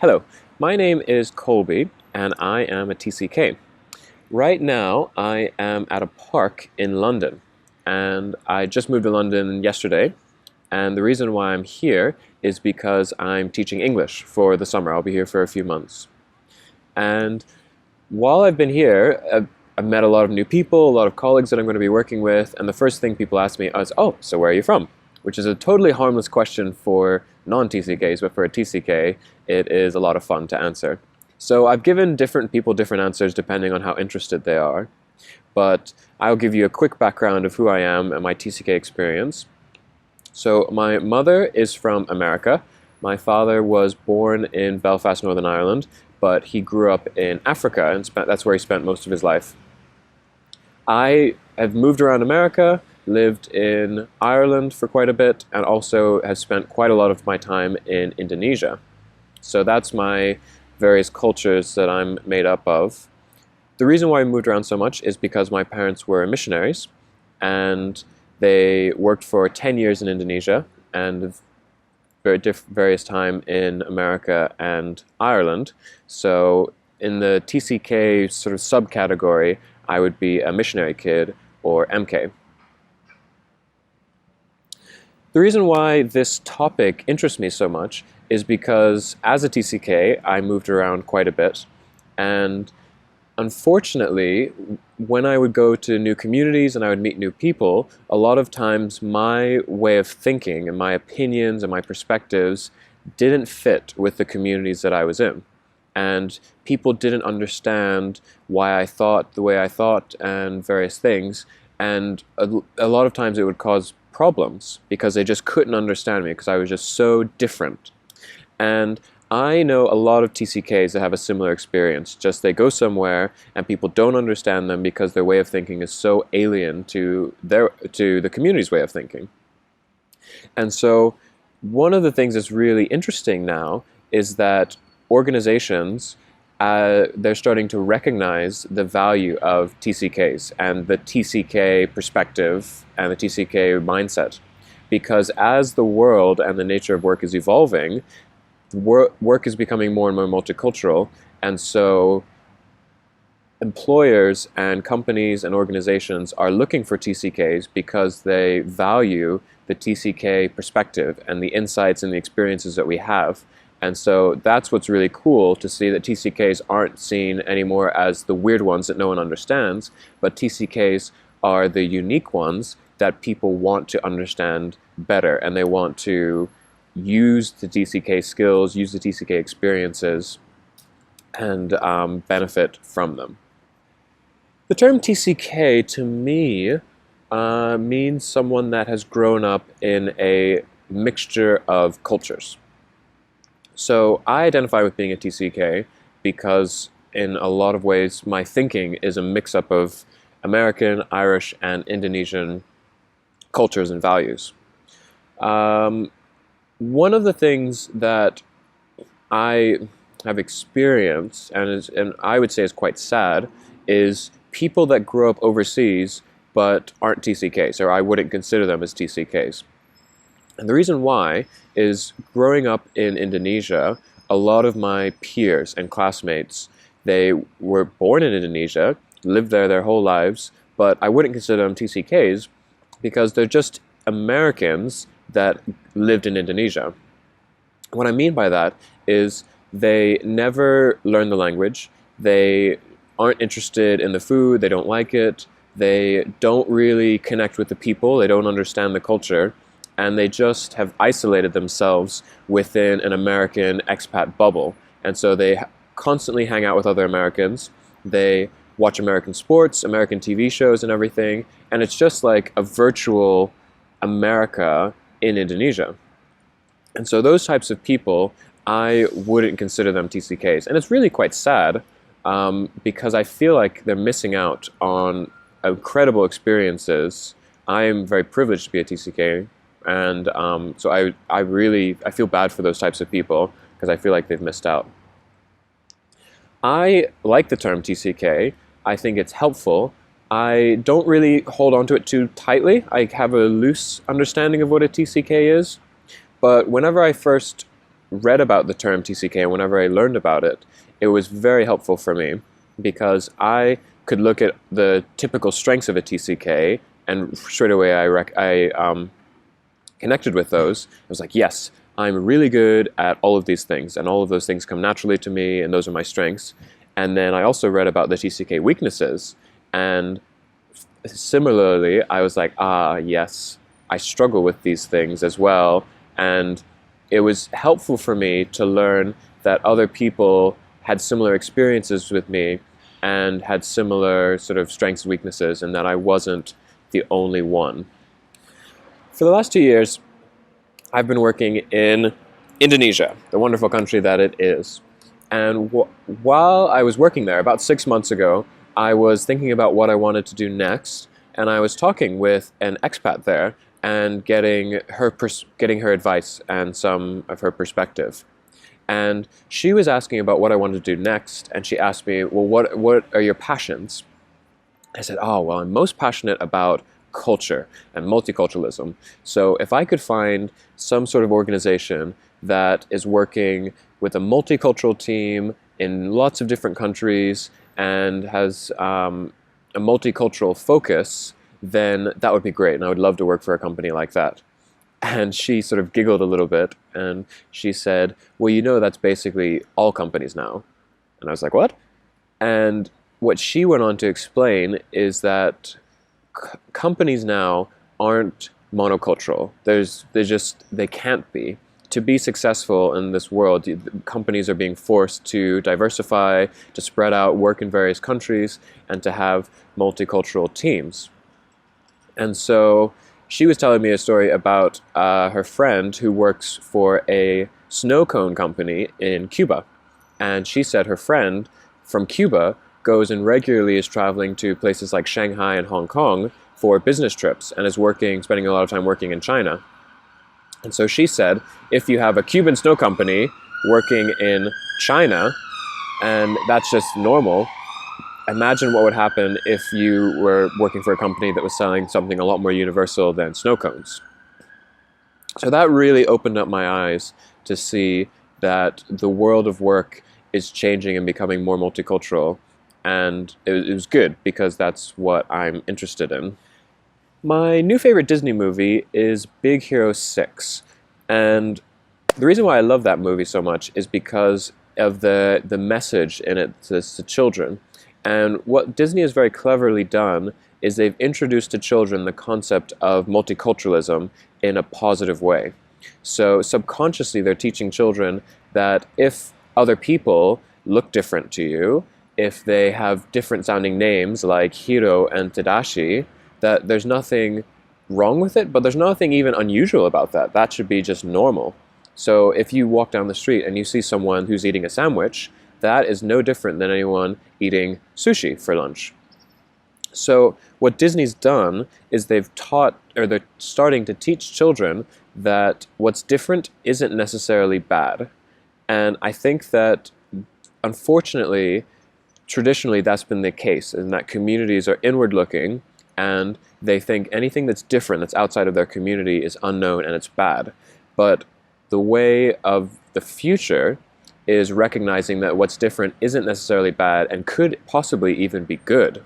Hello, my name is Kolbe and I am a TCK. Right now I am at a park in London and I just moved to London yesterday, and the reason why I'm here is because I'm teaching English for the summer. I'll be here for a few months. And while I've been here, I've met a lot of new people, a lot of colleagues that I'm going to be working with, and the first thing people ask me is, oh, so where are you from? Which is a totally harmless question for non-TCKs, but for a TCK, it is a lot of fun to answer. So I've given different people different answers depending on how interested they are, but I'll give you a quick background of who I am and my TCK experience. So my mother is from America. My father was born in Belfast, Northern Ireland, but he grew up in Africa and that's where he spent most of his life. I have moved around America, lived in Ireland for quite a bit, and also have spent quite a lot of my time in Indonesia. So that's my various cultures that I'm made up of. The reason why I moved around so much is because my parents were missionaries, and they worked for 10 years in Indonesia and various time in America and Ireland. So in the TCK sort of subcategory, I would be a missionary kid, or MK. The reason why this topic interests me so much is because as a TCK, I moved around quite a bit, and unfortunately, when I would go to new communities and I would meet new people, a lot of times my way of thinking and my opinions and my perspectives didn't fit with the communities that I was in. And people didn't understand why I thought the way I thought and various things. And a lot of times it would cause problems because they just couldn't understand me because I was just so different. And I know a lot of TCKs that have a similar experience. Just they go somewhere and people don't understand them because their way of thinking is so alien to the community's way of thinking. And so one of the things that's really interesting now is that organizations, they're starting to recognize the value of TCKs and the TCK perspective and the TCK mindset. Because as the world and the nature of work is evolving, work is becoming more and more multicultural, and so employers and companies and organizations are looking for TCKs because they value the TCK perspective and the insights and the experiences that we have. And so that's what's really cool to see, that TCKs aren't seen anymore as the weird ones that no one understands, but TCKs are the unique ones that people want to understand better, and they want to use the TCK skills, use the TCK experiences, and benefit from them. The term TCK to me means someone that has grown up in a mixture of cultures. So I identify with being a TCK because in a lot of ways my thinking is a mix-up of American, Irish, and Indonesian cultures and values. One of the things that I have experienced, and I would say is quite sad, is people that grow up overseas but aren't TCKs, or I wouldn't consider them as TCKs. And the reason why is, growing up in Indonesia, a lot of my peers and classmates, they were born in Indonesia, lived there their whole lives, but I wouldn't consider them TCKs because they're just Americans that lived in Indonesia. What I mean by that is they never learn the language, they aren't interested in the food, they don't like it, they don't really connect with the people, they don't understand the culture, and they just have isolated themselves within an American expat bubble. And so they constantly hang out with other Americans, they watch American sports, American TV shows and everything, and it's just like a virtual America in Indonesia. And so those types of people, I wouldn't consider them TCKs. And it's really quite sad because I feel like they're missing out on incredible experiences. I am very privileged to be a TCK, and so I feel bad for those types of people because I feel like they've missed out. I like the term TCK. I think it's helpful. I don't really hold on to it too tightly. I have a loose understanding of what a TCK is, but whenever I first read about the term TCK and whenever I learned about it, it was very helpful for me because I could look at the typical strengths of a TCK and straight away I connected with those. I was like, yes, I'm really good at all of these things, and all of those things come naturally to me, and those are my strengths. And then I also read about the TCK weaknesses, and similarly, I was like, yes, I struggle with these things as well. And it was helpful for me to learn that other people had similar experiences with me and had similar sort of strengths and weaknesses, and that I wasn't the only one. For the last 2 years, I've been working in Indonesia, the wonderful country that it is. And while I was working there, about 6 months ago, I was thinking about what I wanted to do next, and I was talking with an expat there and getting her advice and some of her perspective. And she was asking about what I wanted to do next, and she asked me, well, what are your passions? I said, oh, well, I'm most passionate about culture and multiculturalism. So if I could find some sort of organization that is working with a multicultural team in lots of different countries and has a multicultural focus, then that would be great, and I would love to work for a company like that. And she sort of giggled a little bit, and she said, well, you know, that's basically all companies now. And I was like, what? And what she went on to explain is that companies now aren't monocultural. They can't be. To be successful in this world, companies are being forced to diversify, to spread out, work in various countries, and to have multicultural teams. And so she was telling me a story about her friend who works for a snow cone company in Cuba. And she said her friend from Cuba goes and regularly is traveling to places like Shanghai and Hong Kong for business trips and is spending a lot of time working in China. And so she said, if you have a Cuban snow company working in China, and that's just normal, imagine what would happen if you were working for a company that was selling something a lot more universal than snow cones. So that really opened up my eyes to see that the world of work is changing and becoming more multicultural, and it was good because that's what I'm interested in. My new favorite Disney movie is Big Hero 6, and the reason why I love that movie so much is because of the message in it to children. And what Disney has very cleverly done is they've introduced to children the concept of multiculturalism in a positive way. So subconsciously they're teaching children that if other people look different to you, if they have different sounding names like Hiro and Tadashi, that there's nothing wrong with it, but there's nothing even unusual about that. That should be just normal. So if you walk down the street and you see someone who's eating a sandwich, that is no different than anyone eating sushi for lunch. So what Disney's done is they're starting to teach children that what's different isn't necessarily bad. And I think that, unfortunately, traditionally that's been the case, in that communities are inward-looking and they think anything that's different, that's outside of their community, is unknown and it's bad. But the way of the future is recognizing that what's different isn't necessarily bad and could possibly even be good.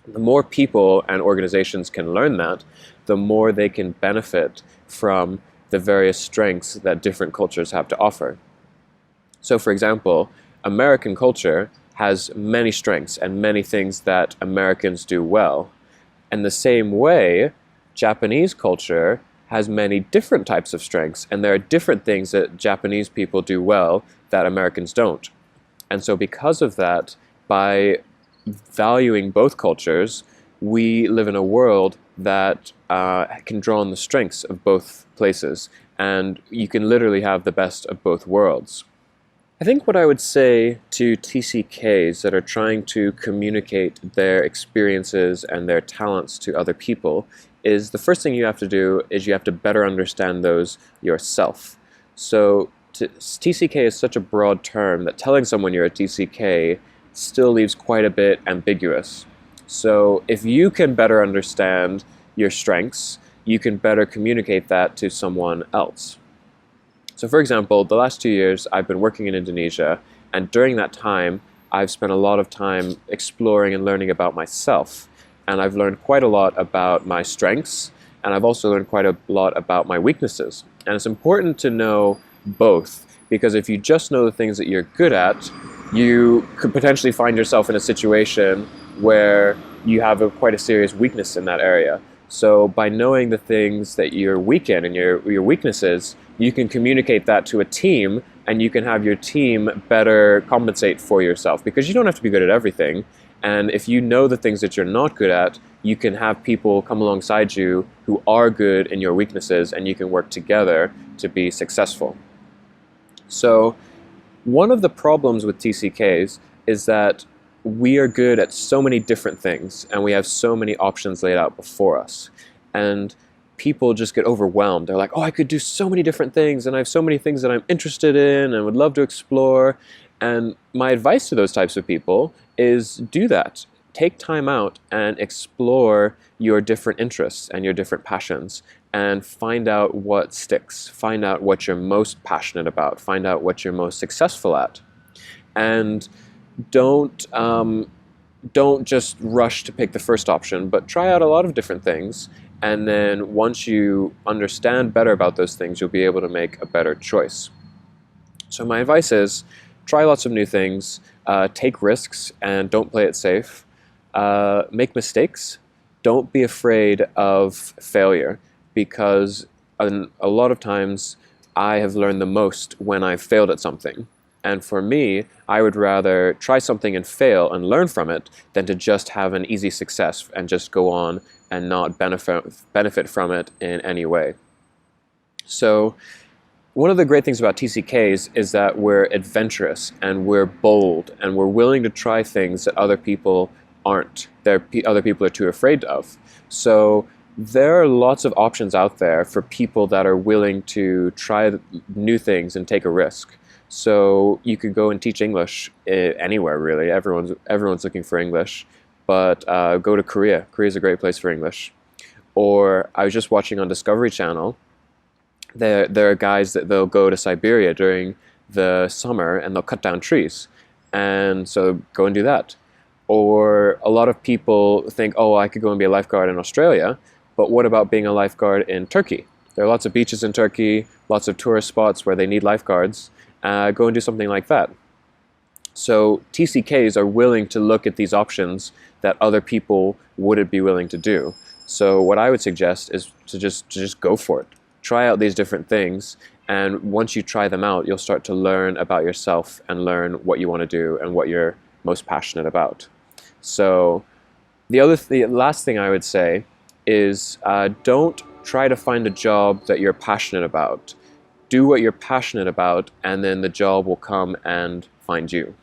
The more people and organizations can learn that, the more they can benefit from the various strengths that different cultures have to offer. So, for example, American culture has many strengths and many things that Americans do well. And the same way, Japanese culture has many different types of strengths, and there are different things that Japanese people do well that Americans don't. And so because of that, by valuing both cultures, we live in a world that can draw on the strengths of both places, and you can literally have the best of both worlds. I think what I would say to TCKs that are trying to communicate their experiences and their talents to other people is the first thing you have to do is you have to better understand those yourself. So TCK is such a broad term that telling someone you're a TCK still leaves quite a bit ambiguous. So if you can better understand your strengths, you can better communicate that to someone else. So for example, the last 2 years I've been working in Indonesia, and during that time I've spent a lot of time exploring and learning about myself. And I've learned quite a lot about my strengths, and I've also learned quite a lot about my weaknesses. And it's important to know both, because if you just know the things that you're good at, you could potentially find yourself in a situation where you have quite a serious weakness in that area. So by knowing the things that you're weak in and your weaknesses, you can communicate that to a team, and you can have your team better compensate for yourself, because you don't have to be good at everything. And if you know the things that you're not good at, you can have people come alongside you who are good in your weaknesses, and you can work together to be successful. So one of the problems with TCKs is that we are good at so many different things, and we have so many options laid out before us. And people just get overwhelmed. They're like, oh, I could do so many different things, and I have so many things that I'm interested in and would love to explore. And my advice to those types of people is do that. Take time out and explore your different interests and your different passions, and find out what sticks. Find out what you're most passionate about. Find out what you're most successful at. And don't just rush to pick the first option, but try out a lot of different things. And then once you understand better about those things, you'll be able to make a better choice. So my advice is try lots of new things, take risks, and don't play it safe. Make mistakes. Don't be afraid of failure, because a lot of times I have learned the most when I've failed at something. And for me, I would rather try something and fail and learn from it than to just have an easy success and just go on and not benefit from it in any way. So one of the great things about TCKs is that we're adventurous and we're bold and we're willing to try things that other people aren't. Other people are too afraid of. So there are lots of options out there for people that are willing to try new things and take a risk. So you could go and teach English anywhere, really. Everyone's looking for English, but go to Korea. Korea is a great place for English. Or I was just watching on Discovery Channel. There are guys that they'll go to Siberia during the summer and they'll cut down trees, and so go and do that. Or a lot of people think, oh, I could go and be a lifeguard in Australia, but what about being a lifeguard in Turkey? There are lots of beaches in Turkey, lots of tourist spots where they need lifeguards. Go and do something like that. So TCKs are willing to look at these options that other people wouldn't be willing to do. So what I would suggest is to just go for it. Try out these different things, and once you try them out, you'll start to learn about yourself and learn what you want to do and what you're most passionate about. So the last thing I would say is don't try to find a job that you're passionate about. Do what you're passionate about, and then the job will come and find you.